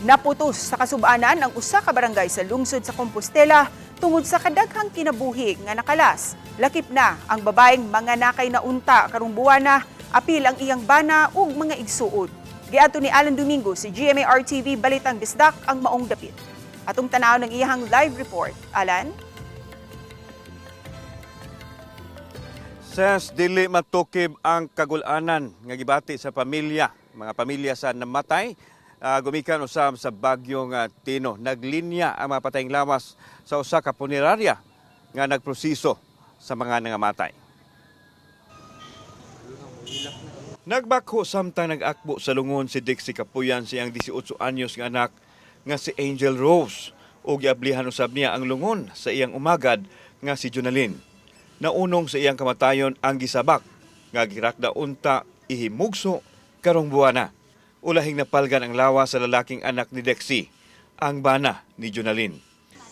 Naputos sa kasubaanan ang usa ka barangay sa lungsod sa Compostela tungod sa kadaghang kinabuhi nga nakalas. Lakip na ang babaeng mga nakay na unta karong buwana, apil ang iyang bana ug mga igsuod. Giadto ni Alan Domingo si GMA RTV Balitang Bisdak ang maong dapit. Atong tanaw ng iyang live report. Alan? Ses dili matukib ang kagulanan nga gibati sa pamilya, mga pamilya sa namatay gumikan usab sa bagyong Tino. Naglinya ang mga patayng lawas sa usa ka punerarya nga nagproseso sa mga nangamatay. Nagbakho samtang nag-akbo sa lungon si Dixie Kapuyan siyang 18 anyos nga anak nga si Angel Rose o giablihan usab niya ang lungon sa iyang umagad nga si Jonalyn. Naunong sa iyang kamatayon ang gisabak nga girakda unta ihimugso karong buwana. Ulahing napalgan ang lawa sa lalaking anak ni Dixie, ang bana ni Jonalyn.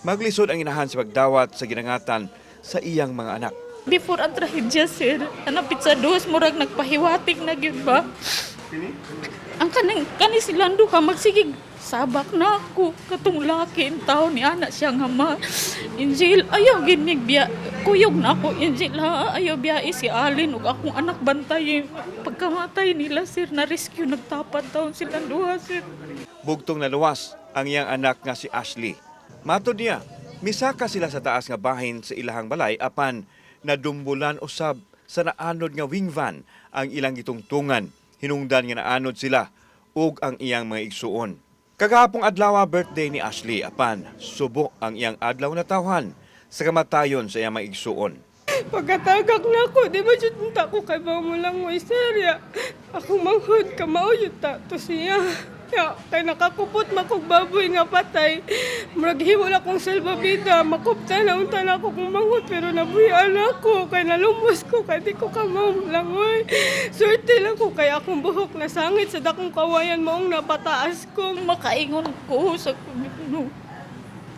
Maglisod ang inahan sa pagdawat sa ginangatan sa iyang mga anak. Before ang trahedya, sir, napit sa dos, murag nagpahiwatig na gyud ba? Ang kani silang duha magsigig, sabak na ako, katong laki, tao ni anak siya nga ma. Angel, ayaw ginig biya, kuyog na ako, Angel ha, ayaw biya si Alin, ug akong anak bantay. Pagkamatay nila, sir, na-rescue, nagtapat taon silang duha, sir. Bugtong naluwas ang iyang anak nga si Ashley. Matod niya, misaka sila sa taas nga bahin sa ilahang balay apan nadumbulan usab sa naanod nga wing van ang ilang gitungtungan. Hinungdan nga naanod sila ug ang iyang mga igsuon. Kagahapong adlaw birthday ni Ashley apan subo ang iyang adlaw na tawhan sa kamatayon sa iyang mga igsuon. Pagkatagak na ako, di ba dyan punta ko kay Bamulang mo istorya. Ako manghod ka, mauyot ta to siya. Kaya nakakupot makog baboy nga patay. Muraghimol akong salbabida, makupta na unta na ako kung manghod. Pero nabuhian ako, kaya nalumos ko, kaya di ko kamamulangoy. Swerte lang ko, kaya akong buhok na sangit sa dakong kawayan moong napataas ko. Makaingon ko sa kuno.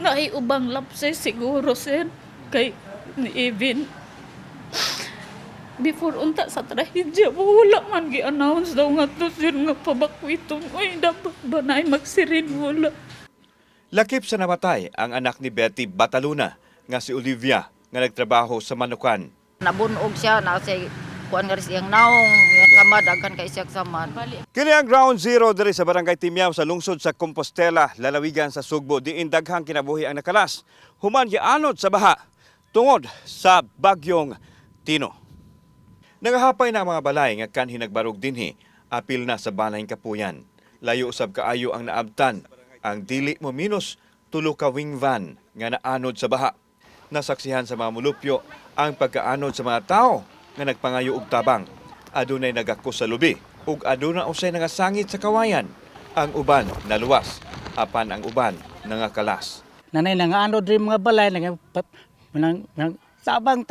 Naiubang lapses siguro, sir, kay ni Evan. Before unta sa trahedya, wala man gi-announce daw nga to sir nga pabakwiton. Uy, dapat ba na magsirin wala. Lakip sa namatay ang anak ni Betty Bataluna nga si Olivia nga nagtrabaho sa Manukan. Nabunog siya na say kuan nga siyang naong yan samad daghan kay siya samad. Kini ang ground zero diri sa Barangay Timiao sa lungsod sa Compostela, lalawigan sa Sugbo. Diin daghang kinabuhi ang nakalas. Human gianod sa baha tungod sa bagyong Tino. Nagahapay na ang mga balay nga kanhi nagbarog dinhi, apil na sa Banayng Kapuyan. Layo usab kaayo ang naabtan, ang dili mo minus tulo ka wing van nga naanod sa baha. Nasaksihan sa mga mulupyo ang pagkaanod sa mga tao nga nagpangayo og tabang. Adunay nagakos sa lubi ug aduna usay nangasangit sa kawayan. Ang uban naluwas, apan ang uban nangakalas. Nanay nangaanod rin mga balay tabang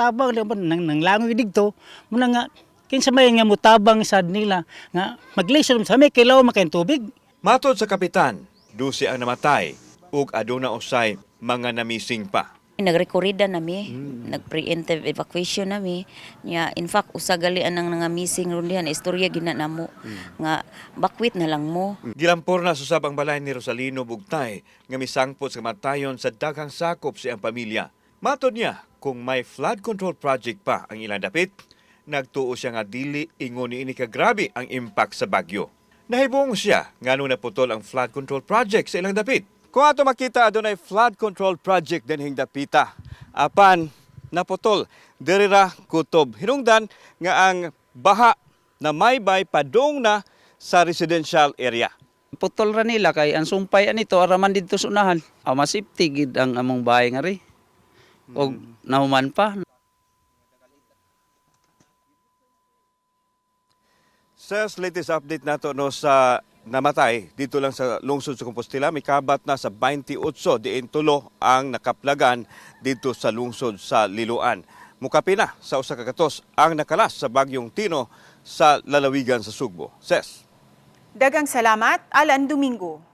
nang langoy digto muna nga kinsa may nga mutabang sad nila nga maglison sa may kilaw makain tubig. Matod sa kapitan, 12 ang namatay ug aduna usay mga namising pa. Nagrekorida nami, nag-preemptive evacuation nami. Nya in fact usagalian ang nga missing ron istorya gina namo nga bakwit na lang mo. Gilampor na susab ang balay ni Rosalino Bugtay nga misangpot sa kamatayon sa daghang sakop sa iyang pamilya. Matod niya, kung may flood control project pa ang ilang dapit, nagtuo siya nga dili ingon ni ini kagrabe ang impact sa bagyo. Nahibong siya nganong naputol ang flood control project sa ilang dapit. Kung ato makita adunay flood control project dinhing dapita, apan naputol diri ra kutob. Hinungdan nga ang baha na maybay padung na sa residential area. Putol ra nila kay ang sumpay anito araman didto sa unahan. Masipti gid ang among bahay nga ri. Og nahuman pa. Sa latest update nato no sa namatay dito lang sa lungsod sa Compostela, may kabat na sa 28 diin tulo ang nakaplagan dito sa lungsod sa Liloan. Mukapi na sa usa ka katos ang nakalas sa bagyong Tino sa lalawigan sa Sugbo. Ses. Daghang salamat, Alan Domingo.